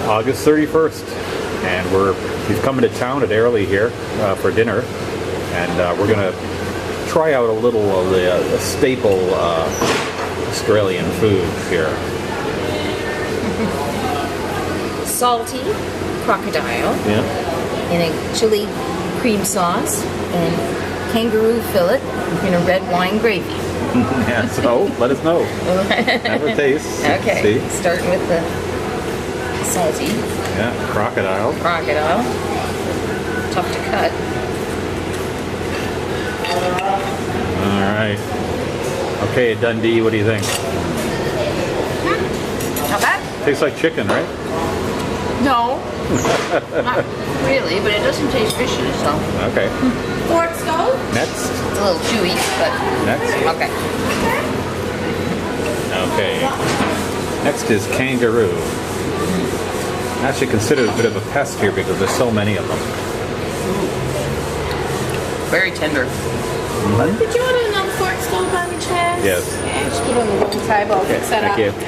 August 31st, and we've come into town at Airlie here for dinner, and we're gonna try out a little of the staple Australian food here. Salty crocodile, Yeah. in a chili cream sauce, and kangaroo fillet in a red wine gravy. Yeah. So let us know. Have a taste. Okay. See? Starting with the salty Yeah. Crocodile. crocodile. Tough to cut. All right. Okay, Dundee. What do you think? Not bad. Tastes like chicken, right? No. Not really, but it doesn't taste fishy, so. Okay. Fork stove? Next. It's a little chewy, but. Next. Okay. Okay. Next is kangaroo. Actually considered a bit of a pest here because there's so many of them. Very tender. Did you want another fork stove by any chance? Yes. Yeah, just put it on the wrong side, but I'll fix that Thank up.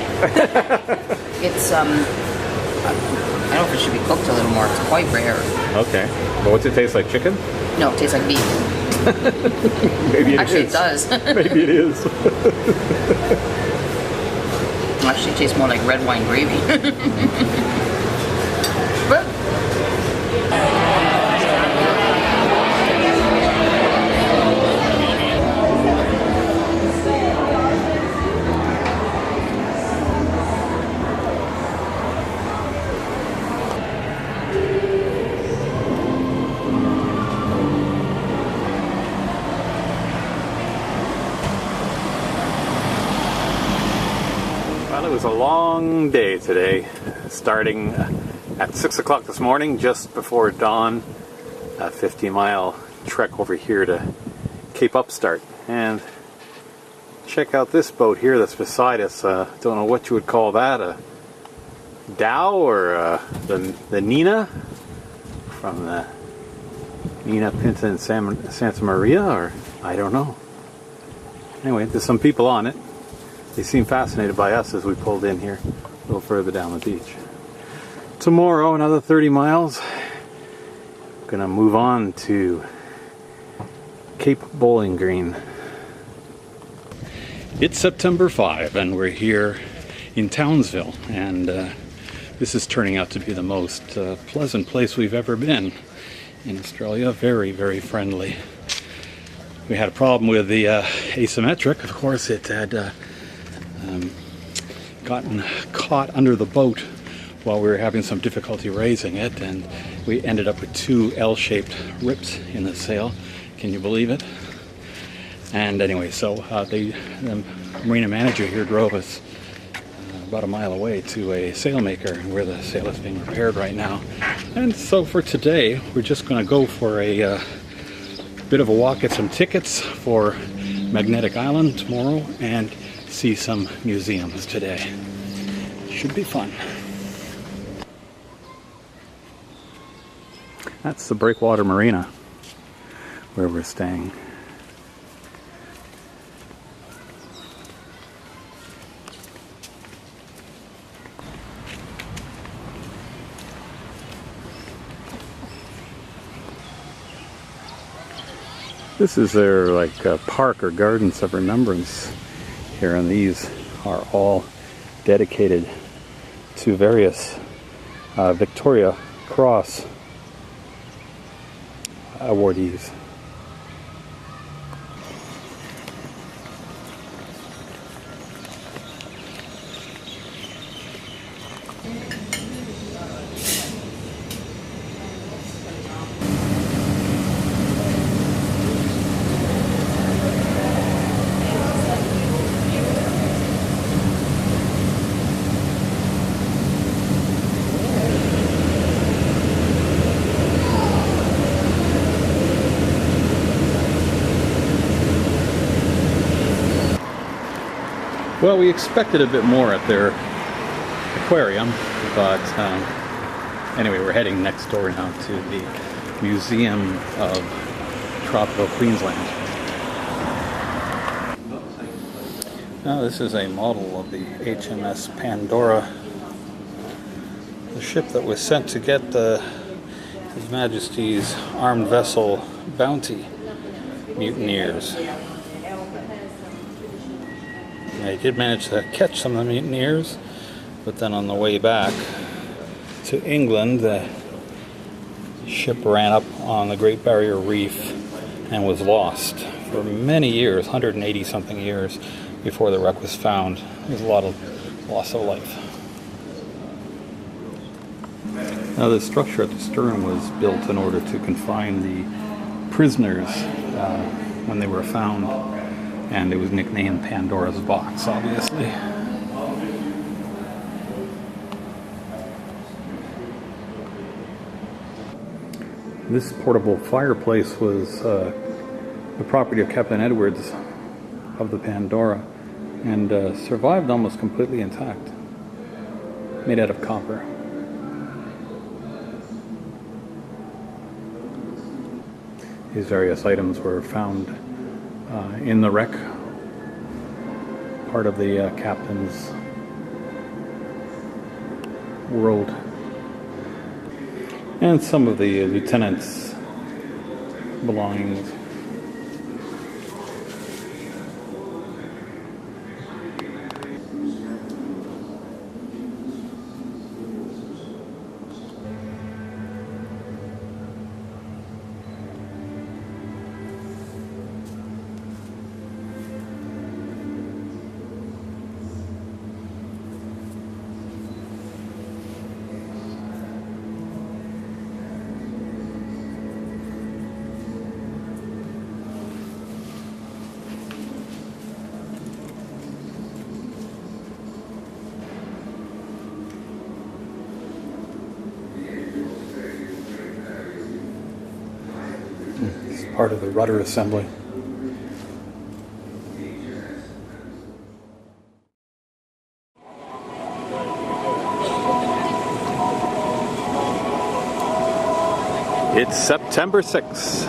you. It's, I don't know if it should be cooked a little more. It's quite rare. Okay. But what's it taste like? Chicken? No, it tastes like beef. Maybe it Actually, is. it does. Maybe it is. Actually, it tastes more like red wine gravy. But Well, it was a long day today, starting at 6 o'clock this morning, just before dawn, a 50-mile trek over here to Cape Upstart. And check out this boat here that's beside us. Don't know what you would call that, a dhow or the Nina from the Nina Pinta in Santa Maria, or I don't know. Anyway, there's some people on it. They seem fascinated by us as we pulled in here a little further down the beach. Tomorrow, another 30 miles. Gonna move on to Cape Bowling Green. It's September 5 and we're here in Townsville, and this is turning out to be the most pleasant place we've ever been in Australia. Very, very friendly. We had a problem with the asymmetric. Of course, it had gotten caught under the boat while we were having some difficulty raising it, and we ended up with two L-shaped rips in the sail. Can you believe it? And anyway, so the marina manager here drove us about a mile away to a sailmaker where the sail is being repaired right now. And so for today, we're just going to go for a bit of a walk, get some tickets for Magnetic Island tomorrow, and see some museums today. Should be fun. That's the Breakwater Marina where we're staying. This is their park or gardens of remembrance here, and these are all dedicated to various Victoria Cross awardees. Well, we expected a bit more at their aquarium, but anyway, we're heading next door now to the Museum of Tropical Queensland. Now, this is a model of the HMS Pandora. the ship that was sent to get His Majesty's armed vessel Bounty mutineers. They did manage to catch some of the mutineers, but then on the way back to England, the ship ran up on the Great Barrier Reef and was lost for many years, 180 something years before the wreck was found. There's a lot of loss of life. Now, the structure at the stern was built in order to confine the prisoners when they were found, and it was nicknamed Pandora's Box, obviously. This portable fireplace was the property of Captain Edwards of the Pandora, and survived almost completely intact, made out of copper. These various items were found in the wreck, part of the captain's world, and some of the lieutenant's belongings. Part of the rudder assembly. It's September 6th.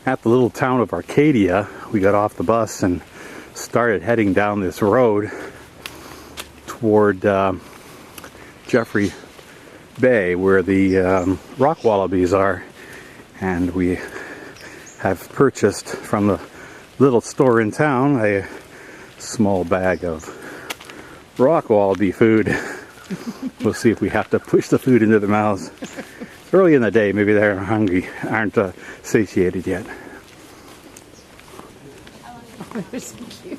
At the little town of Arcadia, we got off the bus and started heading down this road toward Jeffrey Bay, where the rock wallabies are, and we have purchased from the little store in town a small bag of rock wallaby food. We'll see if we have to push the food into their mouths. It's early in the day, maybe they're hungry, aren't satiated yet. Oh, they're so cute.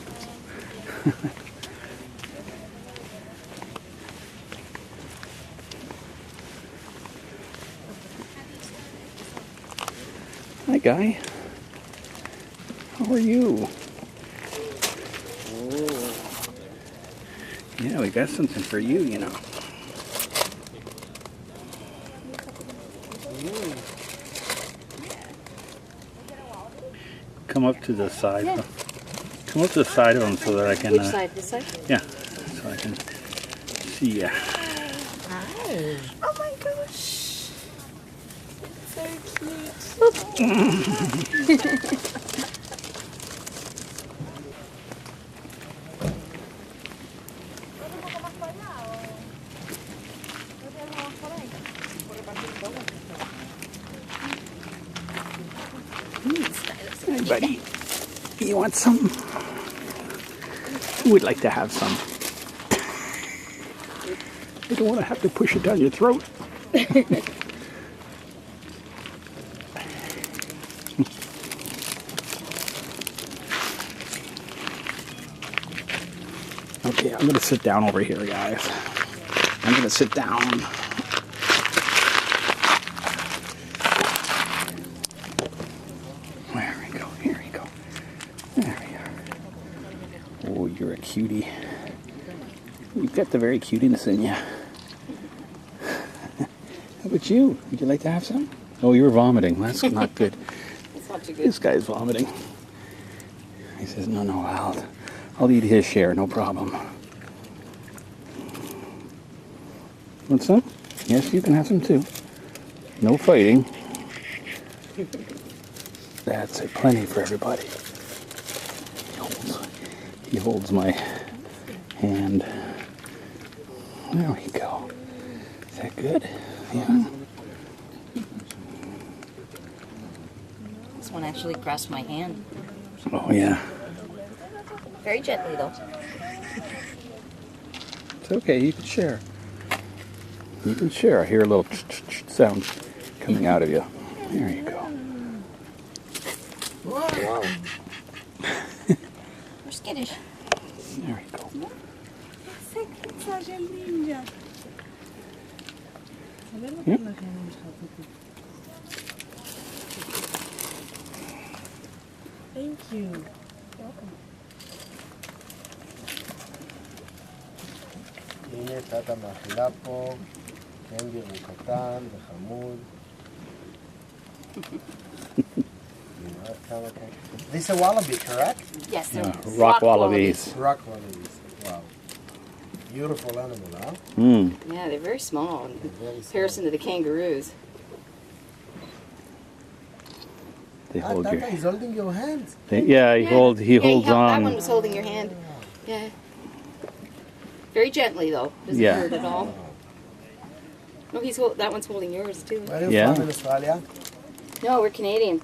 Hi, Guy. How are you? Yeah, we got something for you, you know. Come up to the side. Yeah. Come up to the side of them so that I can... Which side? This side? Yeah, so I can see ya. Hi. Oh my gosh. So cute. Hey, buddy. You want some? Who would like to have some? I don't want to have to push it down your throat. Okay, I'm going to sit down over here, guys. I'm going to sit down. There we go. Here we go. There we are. Oh, you're a cutie. You've got the very cutiness in you. How about you? Would you like to have some? Oh, you were vomiting. That's not good. That's not too good. This guy's vomiting. He says, no, I'll eat his share, no problem. Want some? Yes, you can have some too. No fighting. That's it, plenty for everybody. He holds my hand. There we go. Is that good? Yeah. This one actually grasped my hand. Oh, yeah. Very gently, though. It's okay, you can share. You can share. I hear a little sound coming out of you. There you go. Whoa. We're skittish. There you go. Yep. Thank you. Welcome. הנה טאטה מאכילה פה, קנגר הוא קטן וחמוד. These are wallaby, correct? Yes, they're Rock wallabies. Rock wallabies. Wow. Beautiful animal, huh? Yeah, they're very small in Very comparison to the kangaroos. They hold your. Tata is holding your hands. Yeah, he holds That one on. was holding your hand. Yeah. Very gently, though. Doesn't Yeah. hurt at all. No, that one's holding yours, too. Where are you Yeah. from in Australia? No, we're Canadian.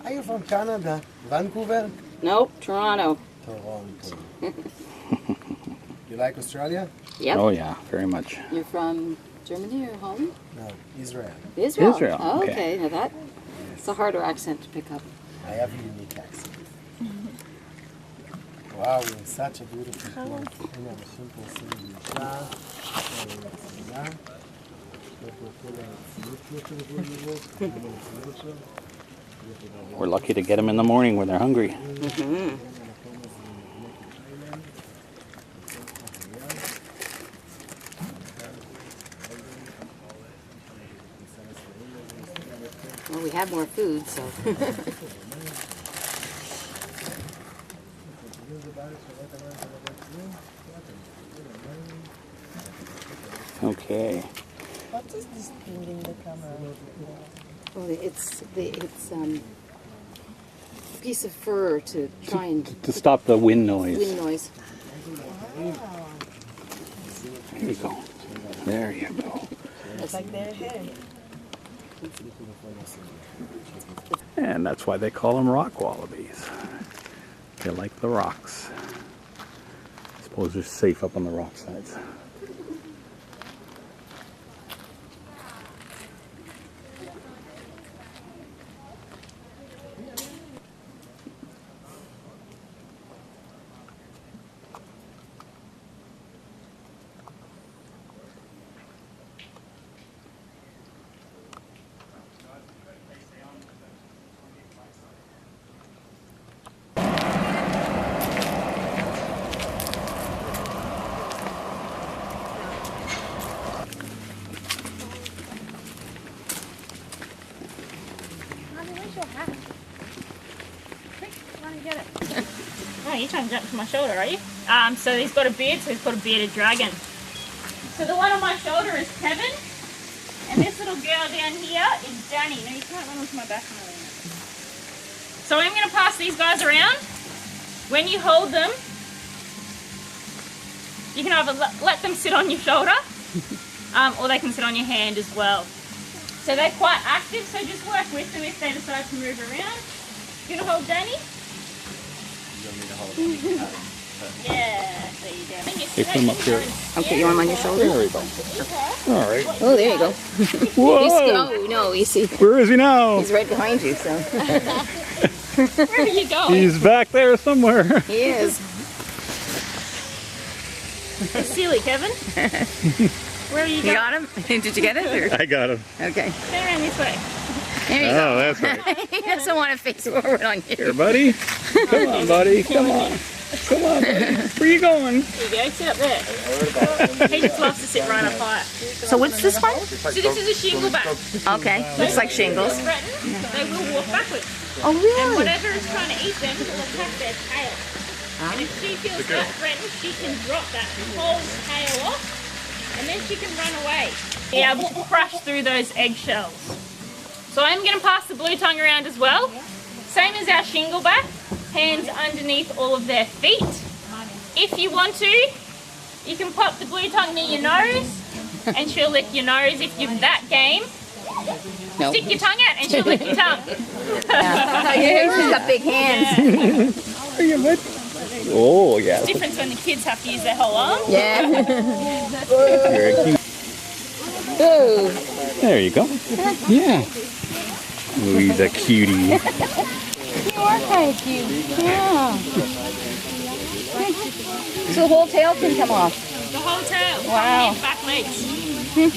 Are you from Canada? Vancouver? Nope, Toronto. Toronto. You like Australia? Yep. Oh yeah, very much. You're from Germany or Holland? No, Israel. Israel. Israel, Oh, okay. okay. Now it's a harder accent to pick up. I have a unique accent. Wow, we're in such a beautiful place. הנה אנשים פה עושים גלישה, צלילה. יש פה כל הציוד שאתם יכולים לראות, כל הציוד שלו. We're lucky to get them in the morning when they're hungry. Well, we have more food, so. Okay. What is this thing in the camera? Well, it's a piece of fur to try and To stop the wind noise. wind noise. There you go. There you go. It's like their hair. And that's why they call them rock wallabies. They like the rocks. I suppose they're safe up on the rock sides. Oh, you're trying to jump to my shoulder, are you? So he's got a beard, so he's got a bearded dragon. So the one on my shoulder is Kevin, and this little girl down here is Danny. Now you can't run onto my back. So I'm going to pass these guys around. When you hold them, you can either let them sit on your shoulder, or they can sit on your hand as well. So they're quite active, so just work with them if they decide to move around. You gonna hold Danny? Yeah, there you go. And you They put him up here. Okay, you want him on your shoulder? There we go. All right. Oh, there you go. Whoa! No, you see. Where is he now? He's right behind you, so. Where are you going? He's back there somewhere. He is. You're silly, Kevin. Where are you You going? got him? Did you get it? Or? I got him. Okay. Turn around this way. There you Oh, that's right. go. He doesn't want to face forward on Here, you. buddy. Come on, buddy. Come on. Come on, buddy. Where you going? There you go, sit up there. He just loves to sit right up high. So what's this one? So this is a shingleback. Okay. Looks like shingles. Threatened, they will walk backwards. Oh, And really? whatever is trying to eat them will attack their tail. And if she feels that threatened, she can drop that whole tail off, and then she can run away. Be able to crush through those eggshells. So I'm going to pass the blue tongue around as well. Same as our shingleback, hands underneath all of their feet. If you want to, you can pop the blue tongue near your nose, and she'll lick your nose. If you're that game, No. stick your tongue out and she'll lick your tongue. Yeah, she's got big hands. Are you good? Oh, yeah. Difference when the kids have to use their whole arm. Yeah. Very cute. Oh. There you go. Yeah. Oh, he's a cutie. You are kind of cute. Yeah. So the whole tail can come off. The whole tail. Wow. And back legs.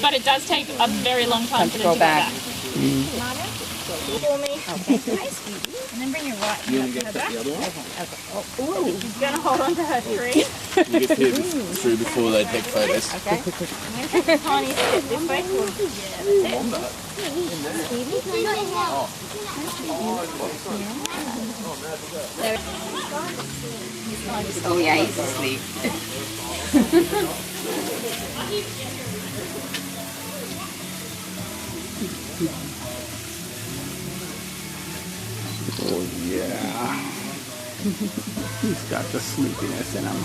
But it does take a very long time for them to go back. For me. Okay. And then bring your right hand up to her back. She's going to hold on to her tree. You get through before they take photos. Okay. Tiny step this way. Yeah, that's Oh yeah, he's asleep. Oh, yeah. He's got the sleepiness in him.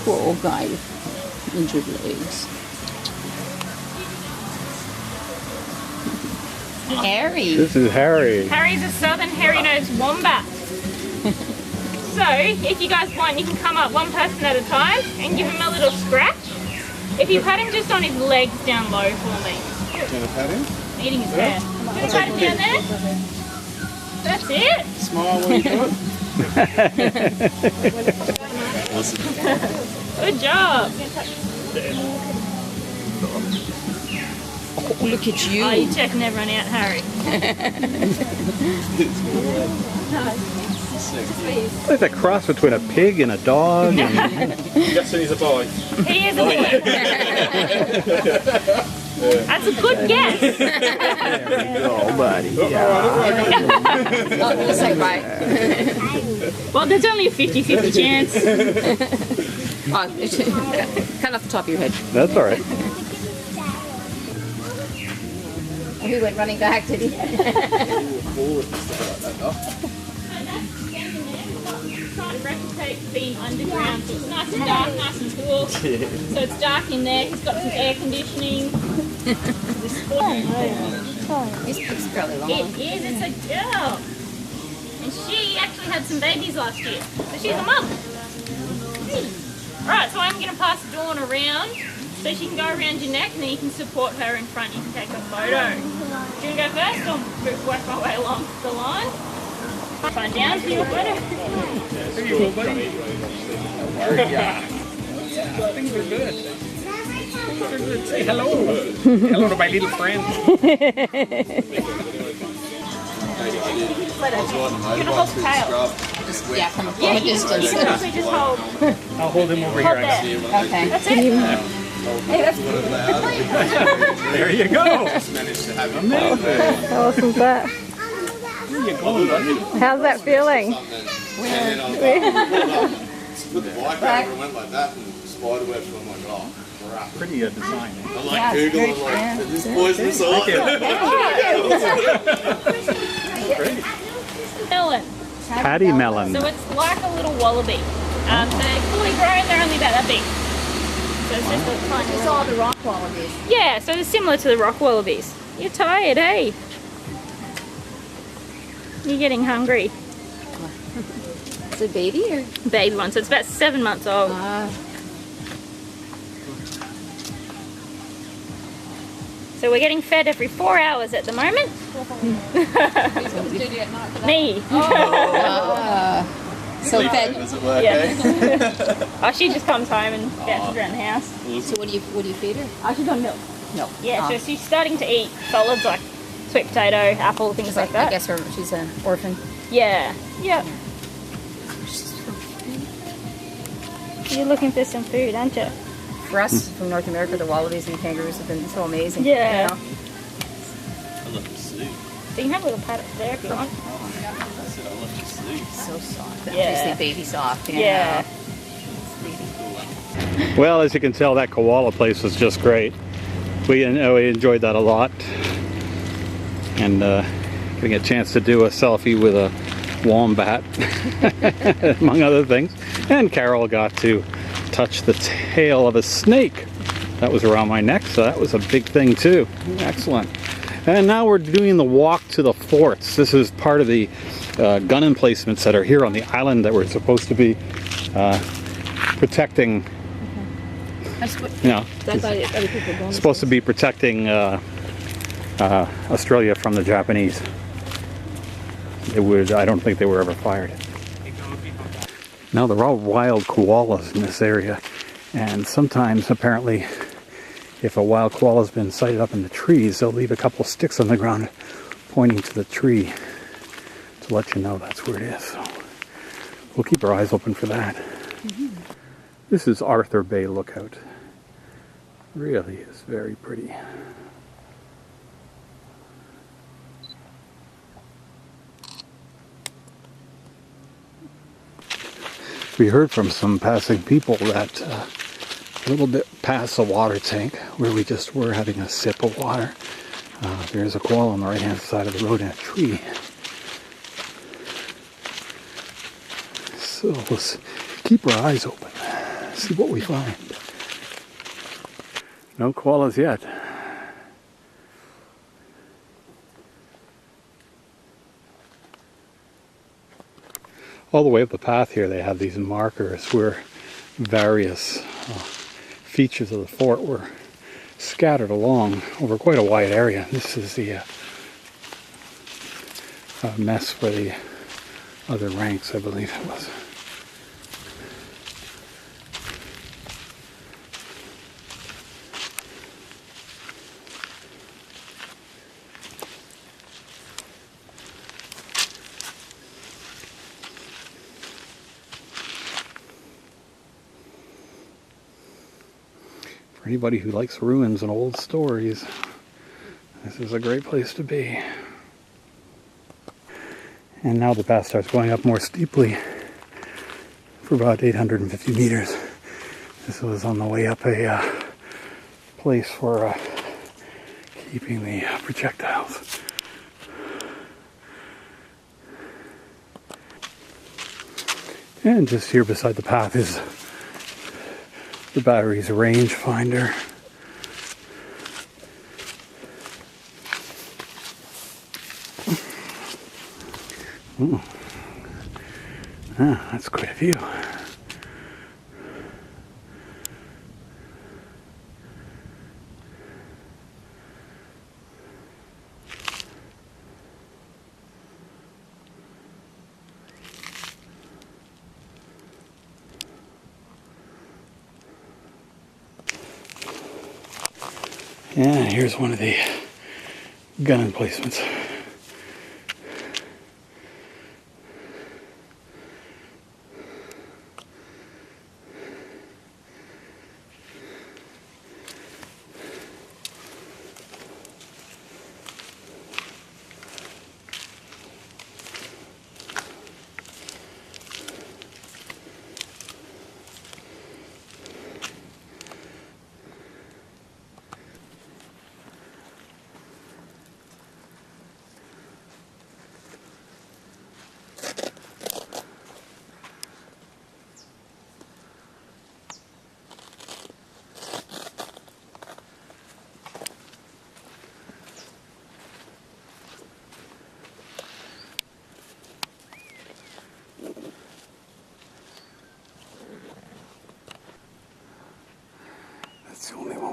Poor old guy with injured legs. Harry. This is Harry. Harry's a southern hairy-nosed wombat. So, if you guys want, you can come up one person at a time and give him a little scratch. If you pat him just on his legs down low for me. You want to pat him? Eating his hair. You want to pat him down there? That's it. Smile when you do it. Awesome. Good job. Oh, look at you. Oh, you're checking everyone out, Harry. It's like a cross between a pig and a dog. And... Guessing he's a boy. He is a boy. That's a good guess. Oh, buddy. Oh, just like right. Well, there's only a 50-50 chance. Oh, cut off the top of your head. That's all right. Oh, he went running back, did he? Trying to replicate being underground, so it's nice and dark, nice and cool. So it's dark in there. He's got some air conditioning. It's fairly long. It is. It's a girl, and she actually had some babies last year, so she's a mum. Right, so I'm going to pass Dawn around so she can go around your neck, and then you can support her in front. You can take a photo. Do you want to go first, or work my way along the line? Find down for your photo. There you go, buddy. Things are good. Say hello. Hello to my little friend. You're going to hold the tail. Yeah, from a Yeah, distance. you just hold. I'll hold him over Hold here. there. Okay. That's it. There you go. Managed to have him. How awesome's that? How's that feeling? And then I put the bike over and went like that and spider webs. I'm like, oh, crap. Pretty design. I'm like Googling, like, is this poisonous or Melon. Patty melon. So it's like a little wallaby. So they're fully grown, they're only about that big. So it's just a tiny It's all the rock wallabies. Yeah, so they're similar to the rock wallabies. You're tired, hey? You're getting hungry. Is it baby or? Baby one, so it's about 7 months old. So we're getting fed every 4 hours at the moment. Me. So fed. Does it work, Yeah. eh? Oh, she just comes home and bounces around the house. So what do you feed her? Oh, she's on milk. No. Yeah, so she's starting to eat solids like sweet potato, apple, things like that. I guess she's an orphan. Yeah. Yep. You're looking for some food, aren't you? For us, from North America, the wallabies and kangaroos have been so amazing. Yeah. You know? I love the soup. So you can have a little pat there if you want. I said I love the soup. So soft. Yeah. Obviously baby soft. Yeah. Well, as you can tell, that koala place was just great. We enjoyed that a lot. And getting a chance to do a selfie with a wombat, among other things. And Carol got to touch the tail of a snake that was around my neck, so that was a big thing too. Excellent. And now we're doing the walk to the forts. This is part of the gun emplacements that are here on the island that we're supposed to be protecting. You know, supposed to be protecting Australia from the Japanese. I don't think they were ever fired. Now they're all wild koalas in this area, and sometimes apparently if a wild koala's been sighted up in the trees, they'll leave a couple sticks on the ground pointing to the tree to let you know that's where it is. So we'll keep our eyes open for that. This is Arthur Bay Lookout. Really is very pretty. We heard from some passing people that a little bit past the water tank where we just were having a sip of water, there's a koala on the right hand side of the road in a tree. So let's keep our eyes open, see what we find. No koalas yet. All the way up the path here they have these markers where various features of the fort were scattered along over quite a wide area. This is the mess for the other ranks, I believe it was. For anybody who likes ruins and old stories, this is a great place to be. And now the path starts going up more steeply for about 850 meters. This was on the way up a place for keeping the projectiles. And just here beside the path is the battery's range finder. Ooh. Ah, that's quite a view. Yeah, here's one of the gun emplacements.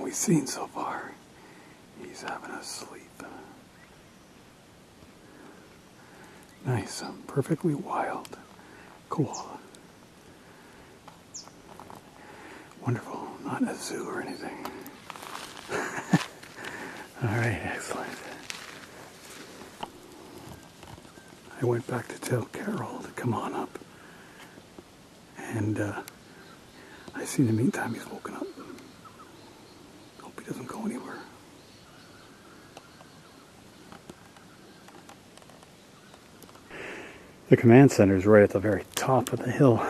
we've seen so far. He's having a sleep. Nice, perfectly wild koala. Wonderful, not a zoo or anything. Alright, excellent. I went back to tell Carol to come on up. And I see in the meantime he's woken up. Hope he doesn't go anywhere. The command center is right at the very top of the hill.